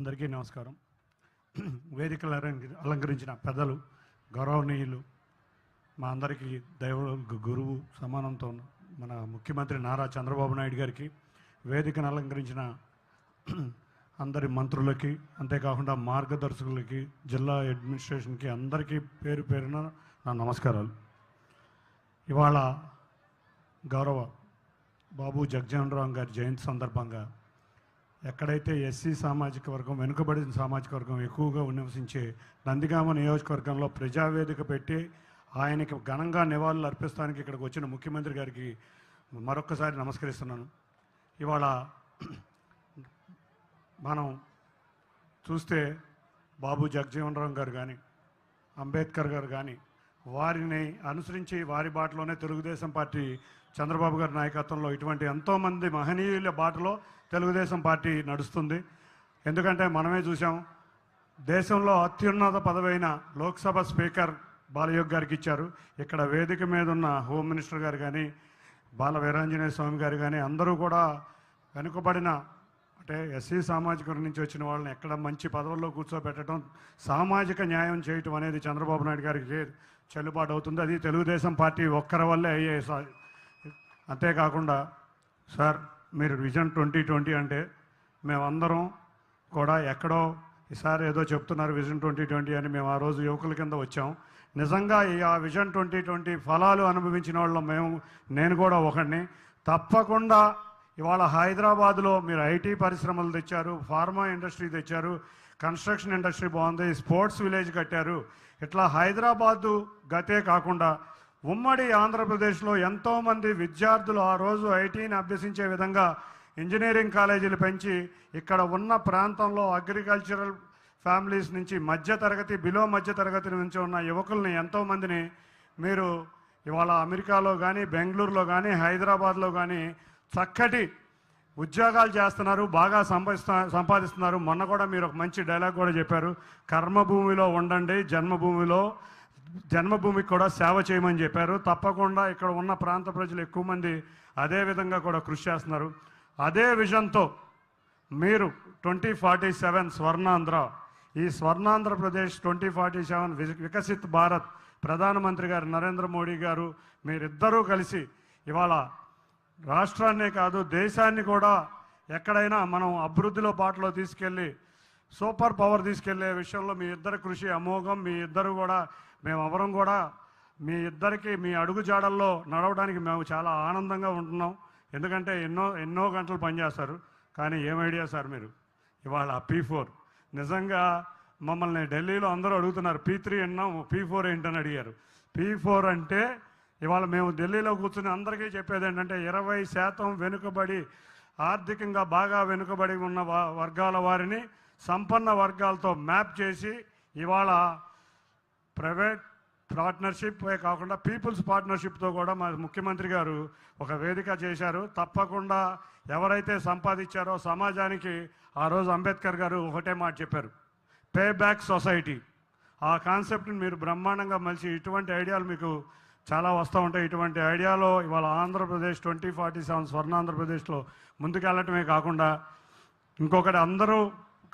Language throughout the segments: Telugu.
అందరికీ నమస్కారం. వేదికలు అలంకరించిన పెద్దలు, గౌరవనీయులు, మా అందరికీ గురువు సమానంతో మన ముఖ్యమంత్రి నారా చంద్రబాబు నాయుడు గారికి, వేదికను అలంకరించిన అందరి మంత్రులకి, అంతేకాకుండా మార్గదర్శకులకి, జిల్లా అడ్మినిస్ట్రేషన్కి అందరికీ పేరు పేరున నా నమస్కారాలు. ఇవాళ గౌరవ బాబు జగజీవన్ రామ్ గారి జయంతి సందర్భంగా ఎక్కడైతే ఎస్సీ సామాజిక వర్గం, వెనుకబడిన సామాజిక వర్గం ఎక్కువగా నివసించే నందిగామ నియోజకవర్గంలో ప్రజావేదిక పెట్టి ఆయనకి ఘనంగా నివాళులు అర్పిస్తానికి ఇక్కడికి వచ్చిన ముఖ్యమంత్రి గారికి మరొక్కసారి నమస్కరిస్తున్నాను. ఇవాళ మనం చూస్తే బాబు జగజీవన్ రామ్ గారు కానీ, అంబేద్కర్ గారు కానీ, వారిని అనుసరించి వారి బాటలోనే తెలుగుదేశం పార్టీ చంద్రబాబు గారి నాయకత్వంలో ఇటువంటి ఎంతోమంది మహనీయుల బాటలో తెలుగుదేశం పార్టీ నడుస్తుంది. ఎందుకంటే మనమే చూసాం, దేశంలో అత్యున్నత పదవైన లోక్సభ స్పీకర్ బాలయోగ్ గారికి ఇచ్చారు. ఇక్కడ వేదిక మీద ఉన్న హోమ్ మినిస్టర్ గారు కానీ, బాల వీరాంజనేయ స్వామి గారు కానీ అందరూ కూడా వెనుకబడిన అంటే ఎస్సీ సామాజిక వర్గం నుంచి వచ్చిన వాళ్ళని ఎక్కడ మంచి పదవుల్లో కూర్చోబెట్టడం, సామాజిక న్యాయం చేయటం అనేది చంద్రబాబు నాయుడు గారికి చెల్లుబాటు అవుతుంది. అది తెలుగుదేశం పార్టీ ఒక్కరి వల్లే అయ్యే. అంతేకాకుండా సార్, మీరు విజన్ 2020 అంటే మేమందరం కూడా ఎక్కడో ఈసారి ఏదో చెప్తున్నారు విజన్ 2020 అని, మేము ఆ రోజు యువకుల కింద వచ్చాం. నిజంగా ఆ విజన్ 2020 ఫలాలు అనుభవించిన వాళ్ళం నేను కూడా ఒకడిని. తప్పకుండా ఇవాళ హైదరాబాద్లో మీరు ఐటీ పరిశ్రమలు తెచ్చారు, ఫార్మా ఇండస్ట్రీ తెచ్చారు, కన్స్ట్రక్షన్ ఇండస్ట్రీ బాగుంది, స్పోర్ట్స్ విలేజ్ కట్టారు. ఇట్లా హైదరాబాదు గతే కాకుండా ఉమ్మడి ఆంధ్రప్రదేశ్లో ఎంతోమంది విద్యార్థులు ఆ రోజు ఐటీని అభ్యసించే విధంగా ఇంజనీరింగ్ కాలేజీలు పెంచి ఇక్కడ ఉన్న ప్రాంతంలో అగ్రికల్చరల్ ఫ్యామిలీస్ నుంచి మధ్యతరగతి, బిలో మధ్యతరగతి నుంచి ఉన్న యువకుల్ని ఎంతోమందిని మీరు ఇవాళ అమెరికాలో కానీ, బెంగళూరులో కానీ, హైదరాబాద్లో కానీ చక్కటి ఉద్యోగాలు చేస్తున్నారు, బాగా సంపాదిస్తున్నారు. మొన్న కూడా మీరు ఒక మంచి డైలాగ్ కూడా చెప్పారు, కర్మభూమిలో ఉండండి, జన్మభూమికి కూడా సేవ చేయమని చెప్పారు. తప్పకుండా ఇక్కడ ఉన్న ప్రాంత ప్రజలు ఎక్కువ మంది అదే విధంగా కూడా కృషి చేస్తున్నారు. అదే విజన్తో మీరు 2047 స్వర్ణాంధ్ర, ఈ స్వర్ణాంధ్రప్రదేశ్ 2047 వికసిత్ భారత్ ప్రధానమంత్రి గారు నరేంద్ర మోడీ గారు మీరిద్దరూ కలిసి ఇవాళ రాష్ట్రాన్నే కాదు దేశాన్ని కూడా ఎక్కడైనా మనం అభివృద్ధిలో బాటలో తీసుకెళ్ళి సూపర్ పవర్ తీసుకెళ్లే విషయంలో మీ ఇద్దరి కృషి అమోఘం. మీ ఇద్దరు కూడా, మేమెవరం కూడా మీ ఇద్దరికి మీ అడుగు జాడల్లో నడవడానికి మేము చాలా ఆనందంగా ఉంటున్నాం. ఎందుకంటే ఎన్నో గంటలు పనిచేస్తారు. కానీ ఏం ఐడియా సార్ మీరు ఇవాళ P4 నిజంగా మమ్మల్ని ఢిల్లీలో అందరూ అడుగుతున్నారు, P3 అన్నాం, P4 ఏంటని అడిగారు. P4 అంటే ఇవాళ మేము ఢిల్లీలో కూర్చుని అందరికీ చెప్పేది ఏంటంటే 20% వెనుకబడి, ఆర్థికంగా బాగా వెనుకబడి ఉన్న వర్గాల వారిని సంపన్న వర్గాలతో మ్యాప్ చేసి ఇవాళ ప్రైవేట్ పార్ట్నర్షిప్పే కాకుండా పీపుల్స్ పార్ట్నర్షిప్తో కూడా మా ముఖ్యమంత్రి గారు ఒక వేదిక చేశారు. తప్పకుండా ఎవరైతే సంపాదించారో సమాజానికి ఆ రోజు అంబేద్కర్ గారు ఒకటే మాట చెప్పారు, పే బ్యాక్ సొసైటీ. ఆ కాన్సెప్ట్ని మీరు బ్రహ్మాండంగా మలిచి ఇటువంటి ఐడియాలు మీకు చాలా వస్తూ ఉంటాయి. ఇటువంటి ఐడియాలో ఇవాళ ఆంధ్రప్రదేశ్ 2047 స్వర్ణాంధ్రప్రదేశ్లో ముందుకెళ్ళటమే కాకుండా ఇంకొకటి, అందరూ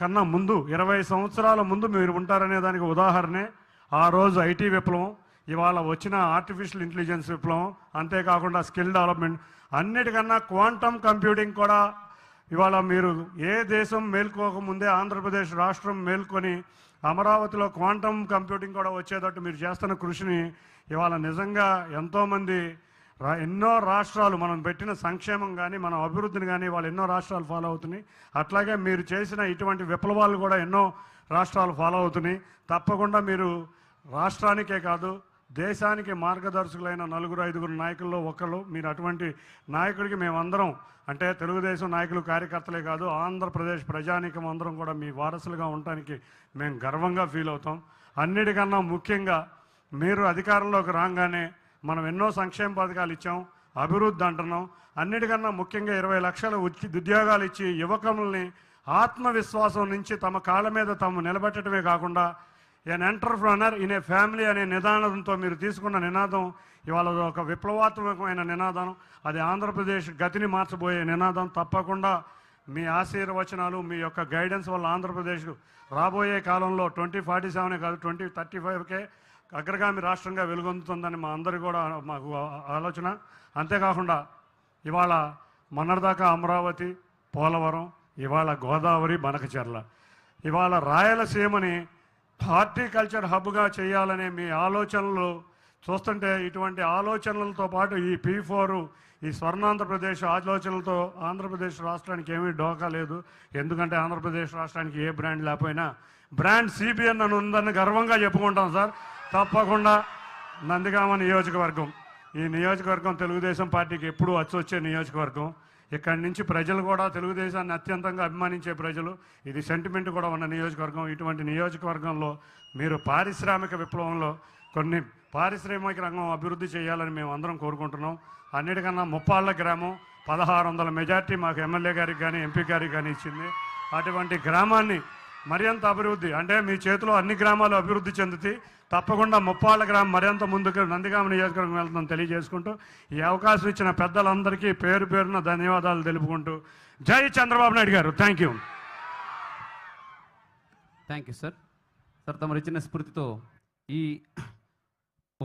కన్నా ముందు 20 సంవత్సరాల ముందు మీరు ఉంటారనే దానికి ఉదాహరణే ఆ రోజు ఐటీ విప్లవం, ఇవాళ వచ్చిన ఆర్టిఫిషియల్ ఇంటెలిజెన్స్ విప్లవం, అంతేకాకుండా స్కిల్ డెవలప్మెంట్, అన్నిటికన్నా క్వాంటమ్ కంప్యూటింగ్ కూడా ఇవాళ మీరు ఏ దేశం మేల్కోకముందే ఆంధ్రప్రదేశ్ రాష్ట్రం మేల్కొని అమరావతిలో క్వాంటమ్ కంప్యూటింగ్ కూడా వచ్చేటట్టు మీరు చేస్తున్న కృషిని ఇవాళ నిజంగా ఎంతోమంది ఎన్నో రాష్ట్రాలు, మనం పెట్టిన సంక్షేమం కానీ మన అభివృద్ధిని కానీ వాళ్ళు ఎన్నో రాష్ట్రాలు ఫాలో అవుతున్నాయి. అట్లాగే మీరు చేసిన ఇటువంటి విప్లవాలు కూడా ఎన్నో రాష్ట్రాలు ఫాలో అవుతున్నాయి. తప్పకుండా మీరు రాష్ట్రానికే కాదు దేశానికి మార్గదర్శకులైన 4-5 నాయకుల్లో ఒకళ్ళు మీరు. అటువంటి నాయకుడికి మేమందరం, అంటే తెలుగుదేశం నాయకులు కార్యకర్తలే కాదు ఆంధ్రప్రదేశ్ ప్రజానీకం అందరం కూడా మీ వారసులుగా ఉండటానికి మేము గర్వంగా ఫీల్ అవుతాం. అన్నిటికన్నా ముఖ్యంగా మీరు అధికారంలోకి రాగానే మనం ఎన్నో సంక్షేమ పథకాలు ఇచ్చాం, అభివృద్ధి అంటున్నాం. అన్నిటికన్నా ముఖ్యంగా 20 లక్షల ఉద్యోగాలు ఇచ్చి యువకుల్ని ఆత్మవిశ్వాసం నుంచి తమ కాళ్ళ మీద తాము నిలబెట్టడమే కాకుండా ఎన్ ఎంటర్ప్రనర్ ఇన్ ఏ ఫ్యామిలీ అనే నినాదంతో మీరు తీసుకున్న నినాదం ఇవాళ ఒక విప్లవాత్మకమైన నినాదం. అది ఆంధ్రప్రదేశ్ గతిని మార్చబోయే నినాదం. తప్పకుండా మీ ఆశీర్వచనాలు, మీ యొక్క గైడెన్స్ వల్ల ఆంధ్రప్రదేశ్ రాబోయే కాలంలో 2047 కాదు 2035కే అగ్రగామి రాష్ట్రంగా వెలుగొందుతుందని మా అందరి కూడా మాకు ఆలోచన. అంతేకాకుండా ఇవాళ మొన్నటిదాకా అమరావతి, పోలవరం, ఇవాళ గోదావరి, బనకచెర్ల, ఇవాళ రాయలసీమని హార్టికల్చర్ హబ్గా చేయాలనే మీ ఆలోచనలు చూస్తుంటే ఇటువంటి ఆలోచనలతో పాటు ఈ P4 ఈ స్వర్ణాంధ్రప్రదేశ్ ఆలోచనలతో ఆంధ్రప్రదేశ్ రాష్ట్రానికి ఏమీ డోకా లేదు. ఎందుకంటే ఆంధ్రప్రదేశ్ రాష్ట్రానికి ఏ బ్రాండ్ లేకపోయినా బ్రాండ్ CBN అని ఉందని గర్వంగా చెప్పుకుంటాం సార్. తప్పకుండా నందిగామ నియోజకవర్గం, ఈ నియోజకవర్గం తెలుగుదేశం పార్టీకి ఎప్పుడూ వచ్చే నియోజకవర్గం. ఇక్కడి నుంచి ప్రజలు కూడా తెలుగుదేశాన్ని అత్యంతంగా అభిమానించే ప్రజలు. ఇది సెంటిమెంట్ కూడా ఉన్న నియోజకవర్గం. ఇటువంటి నియోజకవర్గంలో మీరు పారిశ్రామిక విప్లవంలో కొన్ని పారిశ్రామిక రంగం అభివృద్ధి చేయాలని మేము అందరం కోరుకుంటున్నాం. అన్నిటికన్నా ముప్పాళ్ళ గ్రామం 1600 మెజార్టీ మాకు ఎమ్మెల్యే గారికి కానీ ఎంపీ గారికి కానీ ఇచ్చింది. అటువంటి గ్రామాన్ని మరింత అభివృద్ధి, అంటే మీ చేతిలో అన్ని గ్రామాలు అభివృద్ధి చెందుతాయి. తప్పకుండా ముప్పాళ్ళ గ్రామం మరింత ముందుకు నందిగామ నియోజకవర్గం వెళ్తుందని తెలియజేసుకుంటూ ఈ అవకాశం ఇచ్చిన పెద్దలందరికీ పేరు పేరున ధన్యవాదాలు తెలుపుకుంటూ జై చంద్రబాబు నాయుడు గారు. Thank you. Thank you sir. Sir తమరు ఇచ్చిన స్ఫూర్తితో ఈ